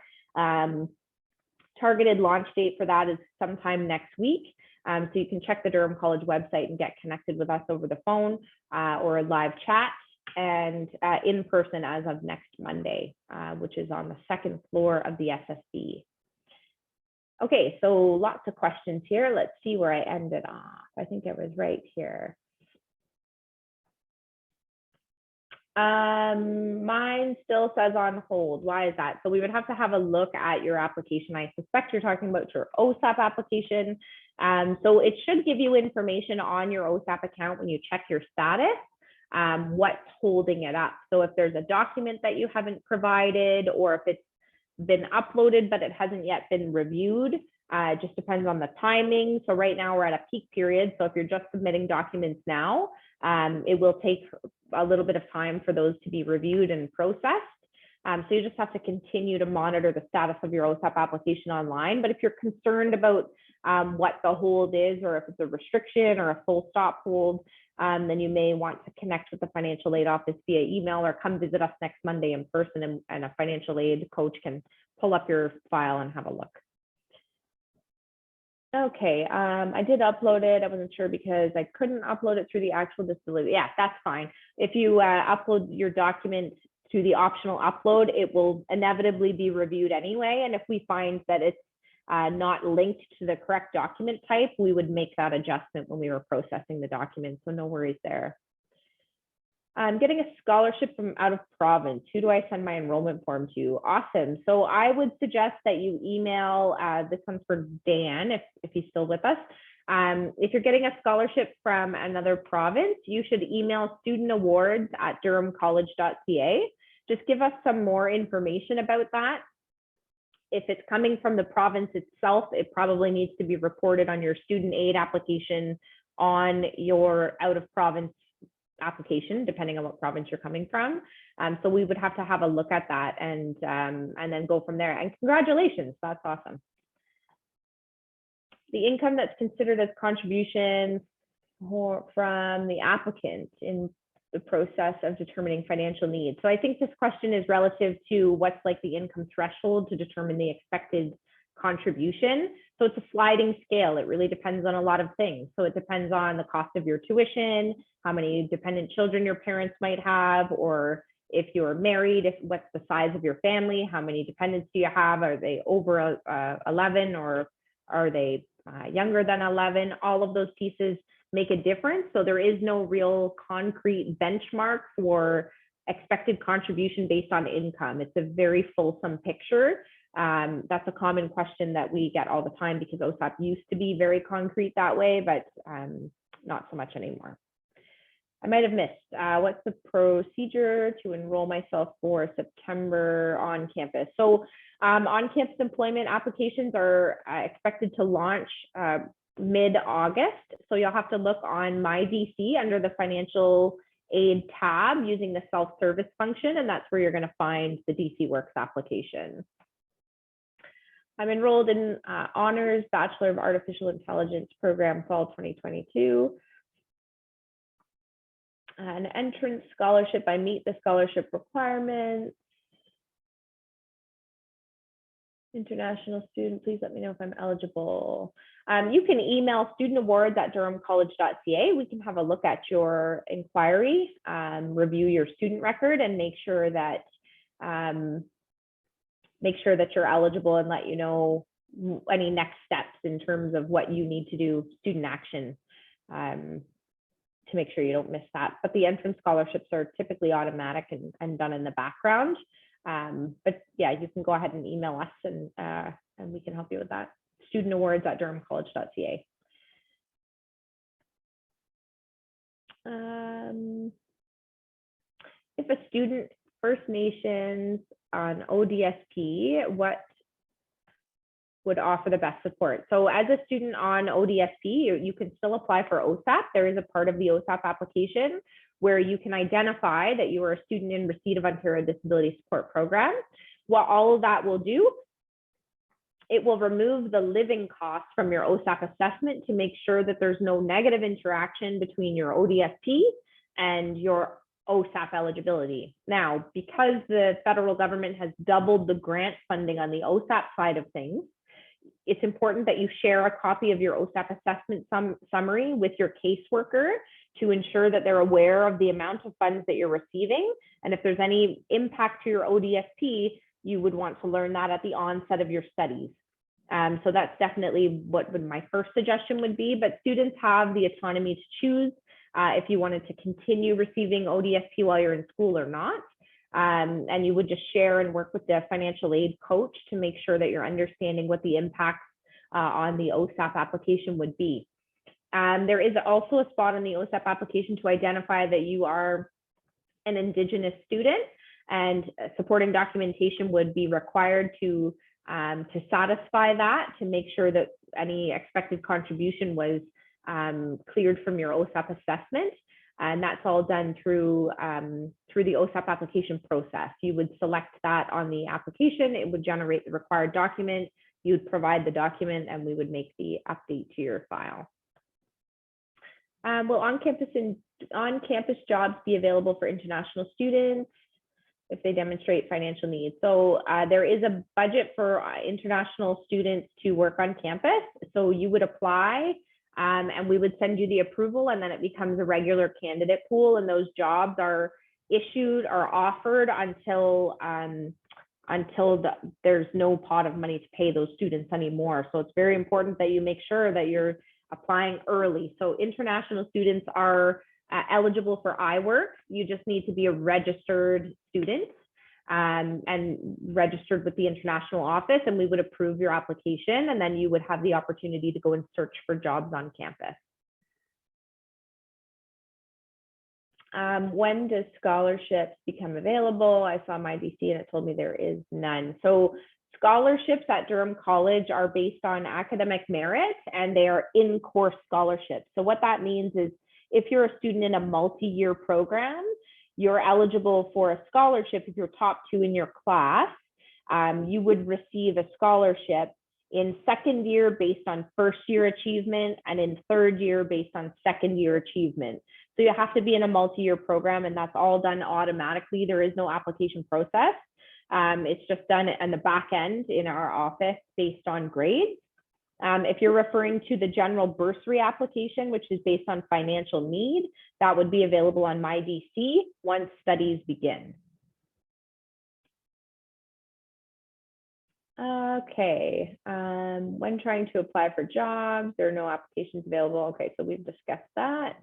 Targeted launch date for that is sometime next week. So you can check the Durham College website and get connected with us over the phone or a live chat, and in person as of next Monday, which is on the 2nd floor of the SSB. Okay, so lots of questions here. Let's see where I ended off. I think I was right here. Mine still says on hold. Why is that? So we would have to have a look at your application. I suspect you're talking about your OSAP application. So it should give you information on your OSAP account when you check your status. What's holding it up. So if there's a document that you haven't provided, or if it's been uploaded but it hasn't yet been reviewed, it just depends on the timing. So right now we're at a peak period. So if you're just submitting documents now, it will take a little bit of time for those to be reviewed and processed. So you just have to continue to monitor the status of your OSAP application online. But if you're concerned about what the hold is, or if it's a restriction or a full stop hold, then you may want to connect with the financial aid office via email, or come visit us next Monday in person, and a financial aid coach can pull up your file and have a look. Okay, I did upload it. I wasn't sure because I couldn't upload it through the actual disability. Yeah, that's fine. If you upload your document to the optional upload, it will inevitably be reviewed anyway. And if we find that it's not linked to the correct document type, we would make that adjustment when we were processing the document. So no worries there. I'm getting a scholarship from out of province. Who do I send my enrollment form to? Awesome. So I would suggest that you email, this one's for Dan, if he's still with us. If you're getting a scholarship from another province, you should email studentawards@durhamcollege.ca. Just give us some more information about that. If it's coming from the province itself, it probably needs to be reported on your student aid application on your out of province application, depending on what province you're coming from. So we would have to have a look at that and then go from there. And congratulations, that's awesome. The income that's considered as contributions from the applicant in the process of determining financial needs. So I think this question is relative to what's like the income threshold to determine the expected contribution. So it's a sliding scale. It really depends on a lot of things. So it depends on the cost of your tuition, how many dependent children your parents might have, or if you're married, what's the size of your family, how many dependents do you have? Are they over 11 or are they younger than 11? All of those pieces make a difference. So there is no real concrete benchmark for expected contribution based on income. It's a very fulsome picture. That's a common question that we get all the time because OSAP used to be very concrete that way, but not so much anymore. I might have missed, what's the procedure to enroll myself for September on campus? So on-campus employment applications are expected to launch mid-August. So you'll have to look on My DC under the financial aid tab using the self-service function, and that's where you're going to find the DC Works application. I'm enrolled in Honors Bachelor of Artificial Intelligence program fall 2022. An entrance scholarship, I meet the scholarship requirements. International student, please let me know if I'm eligible. You can email studentawards@durhamcollege.ca. We can have a look at your inquiry, review your student record, and make sure that you're eligible and let you know any next steps in terms of what you need to do, student action, to make sure you don't miss that. But the entrance scholarships are typically automatic and done in the background. But yeah, you can go ahead and email us and we can help you with that. studentawards@durhamcollege.ca. If a student First Nations on ODSP, what would offer the best support? So as a student on ODSP, you can still apply for OSAP. There is a part of the OSAP application where you can identify that you are a student in receipt of Ontario Disability Support Program. What all of that will do, it will remove the living costs from your OSAP assessment to make sure that there's no negative interaction between your ODSP and your OSAP eligibility. Now, because the federal government has doubled the grant funding on the OSAP side of things, it's important that you share a copy of your OSAP assessment summary with your caseworker to ensure that they're aware of the amount of funds that you're receiving. And if there's any impact to your ODSP, you would want to learn that at the onset of your studies. So that's definitely what my first suggestion would be, but students have the autonomy to choose if you wanted to continue receiving ODSP while you're in school or not. And you would just share and work with the financial aid coach to make sure that you're understanding what the impacts on the OSAP application would be. There is also a spot on the OSAP application to identify that you are an Indigenous student, and supporting documentation would be required to satisfy that, to make sure that any expected contribution was cleared from your OSAP assessment. And that's all done through the OSAP application process. You would select that on the application, it would generate the required document, you would provide the document, and we would make the update to your file. Will on-campus jobs be available for international students if they demonstrate financial needs? So there is a budget for international students to work on campus. So you would apply and we would send you the approval, and then it becomes a regular candidate pool, and those jobs are issued or offered until there's no pot of money to pay those students anymore. So it's very important that you make sure that you're applying early. So international students are eligible for iWork. You just need to be a registered student and registered with the international office, and we would approve your application, and then you would have the opportunity to go and search for jobs on campus. When does scholarships become available? I saw my DC and it told me there is none. So scholarships at Durham College are based on academic merit, and they are in-course scholarships. So what that means is if you're a student in a multi-year program, you're eligible for a scholarship. If you're top 2 in your class, you would receive a scholarship in second year based on first year achievement, and in third year based on second year achievement. So you have to be in a multi-year program, and that's all done automatically. There is no application process. It's just done on the back end in our office based on grades. If you're referring to the general bursary application, which is based on financial need, that would be available on my DC once studies begin. Okay, when trying to apply for jobs, there are no applications available. Okay, so we've discussed that.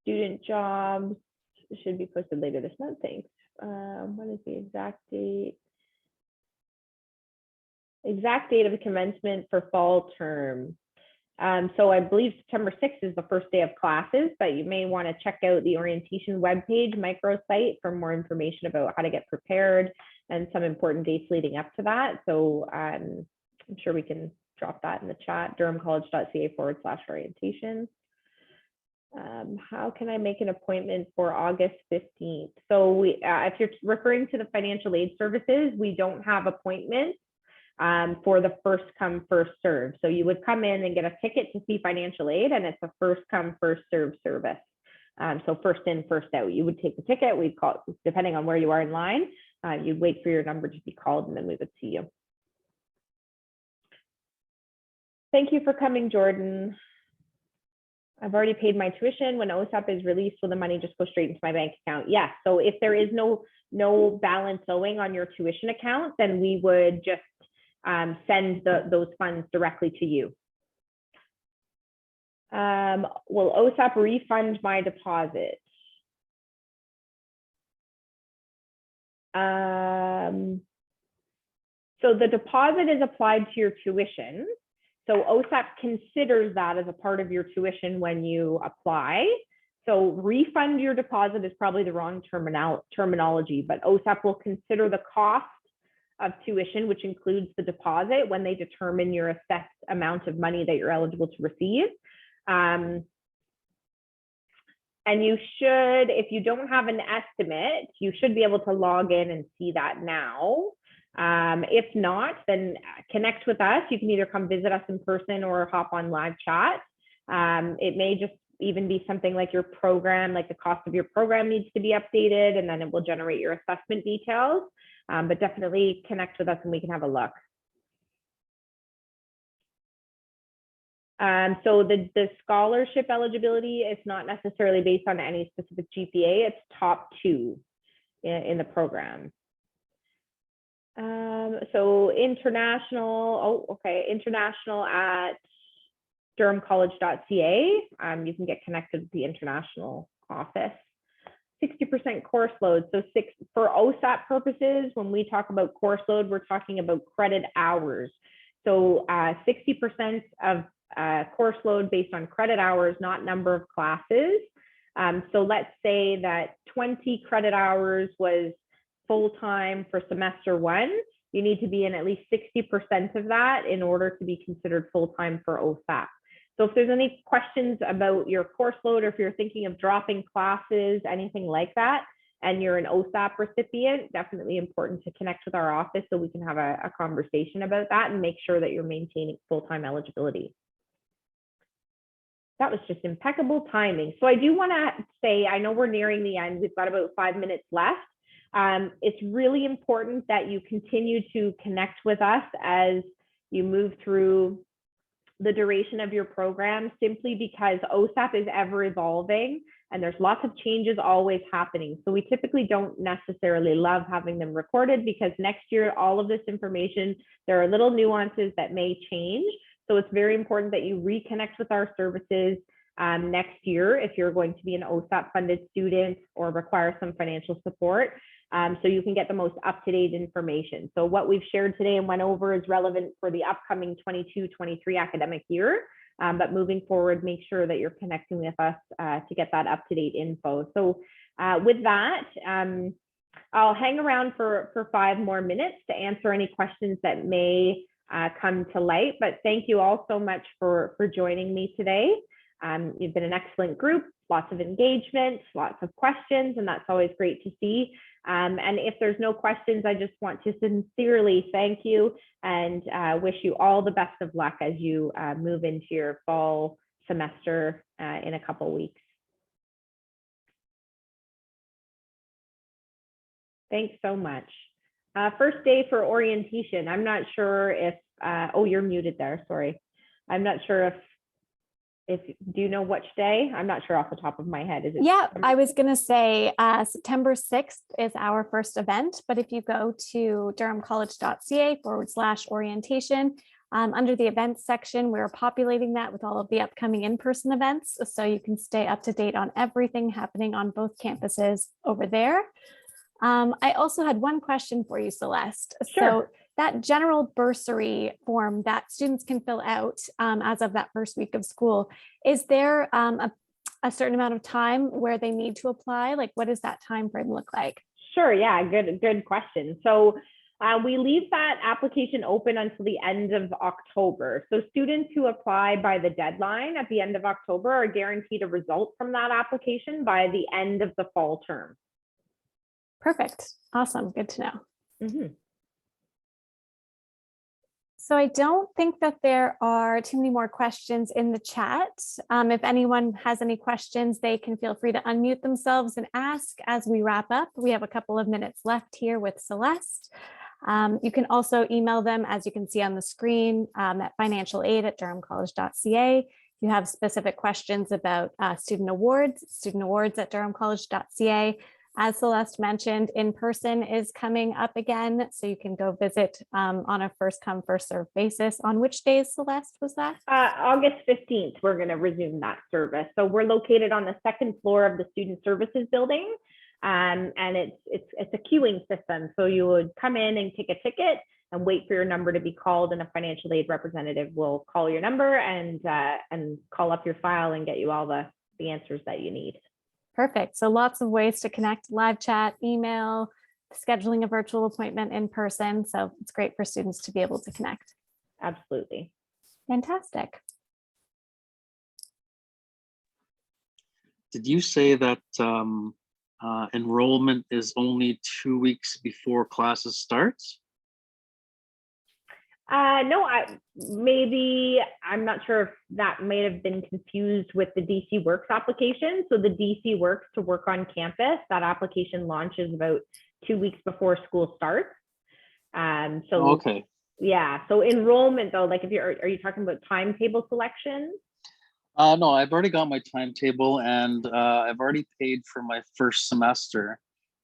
Student jobs should be posted later this month, thanks. What is the exact date? Exact date of the commencement for fall term. So I believe September 6th is the first day of classes, but you may want to check out the orientation webpage, microsite, for more information about how to get prepared and some important dates leading up to that. So I'm sure we can drop that in the chat, durhamcollege.ca/orientation. How can I make an appointment for August 15th? So if you're referring to the financial aid services, we don't have appointments for the first come, first serve. So you would come in and get a ticket to see financial aid, and it's a first come, first serve service. So first in, first out. You would take the ticket, we'd call, depending on where you are in line, you'd wait for your number to be called, and then we would see you. Thank you for coming, Jordan. I've already paid my tuition. When OSAP is released, will the money just go straight into my bank account? Yes. So if there is no balance owing on your tuition account, then we would just send those funds directly to you. Will OSAP refund my deposit? So the deposit is applied to your tuition. So OSAP considers that as a part of your tuition when you apply. So refund your deposit is probably the wrong terminology, but OSAP will consider the cost of tuition, which includes the deposit, when they determine your assessed amount of money that you're eligible to receive. And you should, if you don't have an estimate, you should be able to log in and see that now. If not, then connect with us. You can either come visit us in person or hop on live chat. It may just even be something like your program, like the cost of your program needs to be updated, and then it will generate your assessment details. But definitely connect with us and we can have a look. So the scholarship eligibility is not necessarily based on any specific GPA. It's top 2 in the program. So international, international at durhamcollege.ca. You can get connected with the international office. 60% course load. So for OSAP purposes, when we talk about course load, we're talking about credit hours. So 60% of course load based on credit hours, not number of classes. So let's say that 20 credit hours was full-time for semester 1. You need to be in at least 60% of that in order to be considered full-time for OSAP. So if there's any questions about your course load, or if you're thinking of dropping classes, anything like that, and you're an OSAP recipient, definitely important to connect with our office so we can have a conversation about that and make sure that you're maintaining full-time eligibility. That was just impeccable timing. So I do want to say, I know we're nearing the end. We've got about 5 minutes left. It's really important that you continue to connect with us as you move through the duration of your program, simply because OSAP is ever evolving and there's lots of changes always happening. So we typically don't necessarily love having them recorded, because next year, all of this information, there are little nuances that may change. So it's very important that you reconnect with our services, next year if you're going to be an OSAP funded student or require some financial support. So you can get the most up-to-date information. So what we've shared today and went over is relevant for the upcoming 22-23 academic year. But moving forward, make sure that you're connecting with us to get that up-to-date info. So with that, I'll hang around for 5 more minutes to answer any questions that may come to light. But thank you all so much for joining me today. You've been an excellent group, lots of engagement, lots of questions, and that's always great to see. And if there's no questions, I just want to sincerely thank you and wish you all the best of luck as you move into your fall semester in a couple weeks. Thanks so much. First day for orientation. I'm not sure if, oh, you're muted there, sorry. I'm not sure if do you know which day? I'm not sure off the top of my head. Is it? Yeah, I was going to say September 6th is our first event, but if you go to durhamcollege.ca/orientation, under the events section, we're populating that with all of the upcoming in-person events. So you can stay up to date on everything happening on both campuses over there. I also had one question for you, Celeste. Sure. So that general bursary form that students can fill out as of that first week of school, is there a certain amount of time where they need to apply? Like, what does that time frame look like? Sure, yeah, good question. So we leave that application open until the end of October. So students who apply by the deadline at the end of October are guaranteed a result from that application by the end of the fall term. Perfect. Awesome. Good to know. Mm-hmm. So I don't think that there are too many more questions in the chat. If anyone has any questions, they can feel free to unmute themselves and ask as we wrap up. We have a couple of minutes left here with Celeste. You can also email them, as you can see on the screen, at financialaid@durhamcollege.ca. If you have specific questions about student awards at durhamcollege.ca. As Celeste mentioned, in person is coming up again, so you can go visit on a first come, first served basis. On which days, Celeste, was that? August 15th, we're going to resume that service. So we're located on the 2nd floor of the Student Services building, and it's a queuing system. So you would come in and take a ticket and wait for your number to be called, and a financial aid representative will call your number and call up your file and get you all the answers that you need. Perfect. So lots of ways to connect: live chat, email, scheduling a virtual appointment in person. So it's great for students to be able to connect. Absolutely. Fantastic. Did you say that enrollment is only 2 weeks before classes starts? No, I'm not sure if that may have been confused with the DC Works application. So the DC Works to work on campus, that application launches about 2 weeks before school starts. Okay. Yeah, so enrollment though, like are you talking about timetable selection? No, I've already got my timetable and I've already paid for my first semester.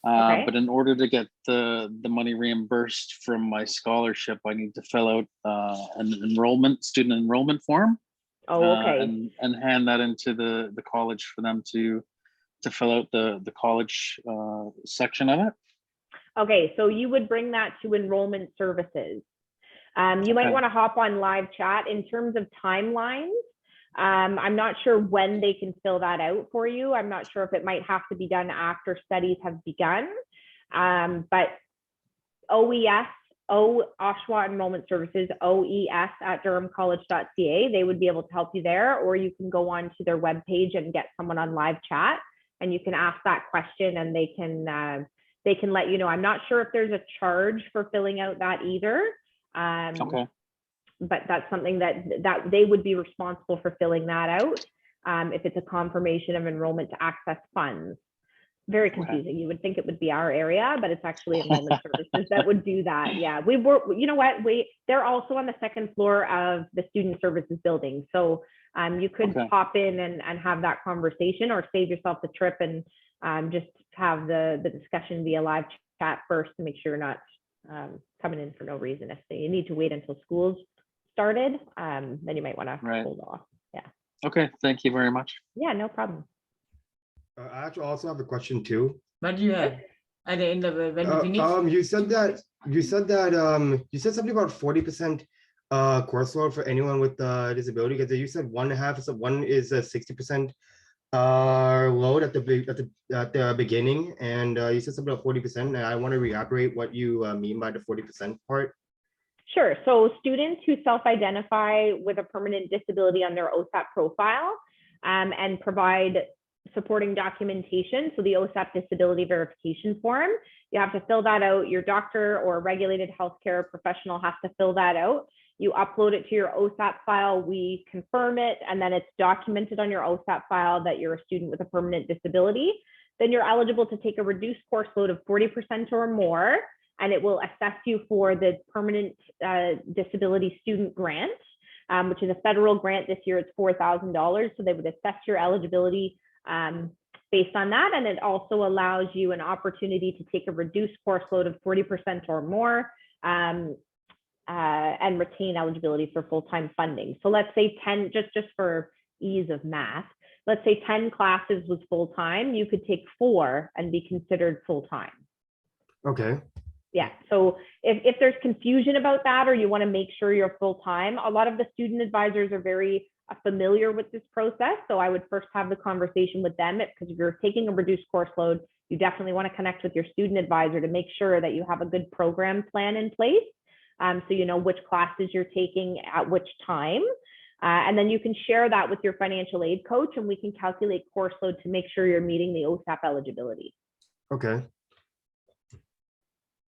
Okay. But in order to get the money reimbursed from my scholarship, I need to fill out an student enrollment form. Oh, okay. And hand that into the college for them to fill out the college section of it. Okay, so you would bring that to enrollment services. You might want to hop on live chat. In terms of timelines, I'm not sure when they can fill that out for you. I'm not sure if it might have to be done after studies have begun. But OSAP Enrollment Services, OES at durhamcollege.ca, they would be able to help you there, or you can go on to their webpage and get someone on live chat and you can ask that question and they can let you know. I'm not sure if there's a charge for filling out that either. Okay. But that's something that they would be responsible for filling that out if it's a confirmation of enrollment to access funds. Very confusing. Okay. You would think it would be our area, but it's actually enrollment services that would do that. Yeah, we were. You know what? They're also on the 2nd floor of the Student Services building, so you could pop in and have that conversation, or save yourself the trip and just have the discussion via live chat first to make sure you're not coming in for no reason. If you need to wait until school's started, then you might want to hold off. Yeah. Okay, thank you very much. Yeah, no problem. I actually also have a question too. But you have at the end of it, when you finish, You said that you said something about 40% course load for anyone with disability, because you said 1.5, so one is a 60% load at the beginning, and you said something about 40%, and I want to reiterate what you mean by the 40% part. Sure. So students who self-identify with a permanent disability on their OSAP profile and provide supporting documentation, so the OSAP disability verification form, you have to fill that out. Your doctor or regulated healthcare professional has to fill that out. You upload it to your OSAP file, we confirm it, and then it's documented on your OSAP file that you're a student with a permanent disability. Then you're eligible to take a reduced course load of 40% or more, and it will assess you for the permanent disability student grant, which is a federal grant. This year it's $4,000. So they would assess your eligibility based on that. And it also allows you an opportunity to take a reduced course load of 40% or more and retain eligibility for full-time funding. So let's say 10, just for ease of math, let's say 10 classes was full-time, you could take 4 and be considered full-time. Okay. Yeah, so if there's confusion about that, or you want to make sure you're full-time, a lot of the student advisors are very familiar with this process. So I would first have the conversation with them, because if you're taking a reduced course load, you definitely want to connect with your student advisor to make sure that you have a good program plan in place. So you know which classes you're taking at which time. And then you can share that with your financial aid coach, and we can calculate course load to make sure you're meeting the OSAP eligibility. Okay.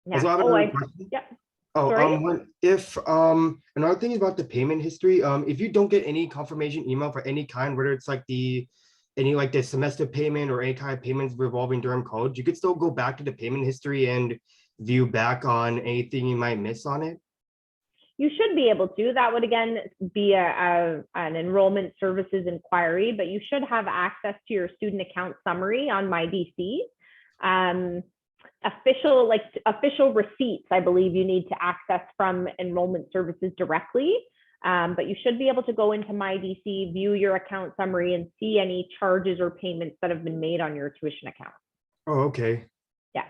Yeah. Also, I have another question. Yeah. Oh, Sorry? if another thing is about the payment history. If you don't get any confirmation email for any kind, whether it's like the semester payment or any kind of payments revolving Durham College, you could still go back to the payment history and view back on anything you might miss on it. You should be able to. That would again be an enrollment services inquiry, but you should have access to your student account summary on MyDC. Official receipts, I believe you need to access from enrollment services directly, but you should be able to go into MyDC, view your account summary, and see any charges or payments that have been made on your tuition account. Oh, okay. Yeah.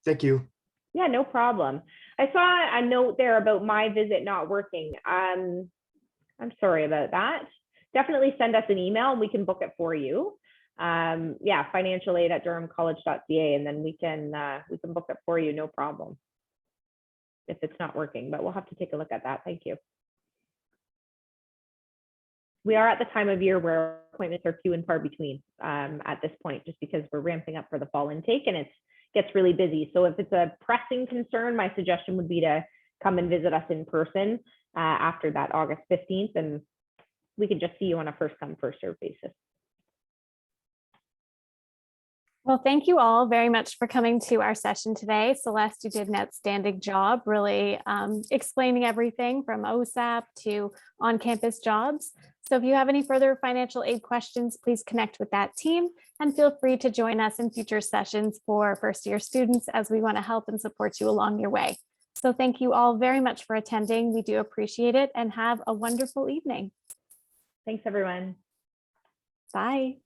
Thank you. Yeah, no problem. I saw a note there about my visit not working. I'm sorry about that. Definitely send us an email and we can book it for you. Yeah, financialaid@durhamcollege.ca, and then we can book it for you, no problem, if it's not working, but we'll have to take a look at that. Thank you. We are at the time of year where appointments are few and far between at this point, just because we're ramping up for the fall intake and it gets really busy. So if it's a pressing concern, my suggestion would be to come and visit us in person after that August 15th, and we can just see you on a first come, first served basis. Well, thank you all very much for coming to our session today. Celeste, you did an outstanding job really explaining everything from OSAP to on-campus jobs. So if you have any further financial aid questions, please connect with that team and feel free to join us in future sessions for first-year students, as we want to help and support you along your way. So thank you all very much for attending. We do appreciate it, and have a wonderful evening. Thanks, everyone. Bye.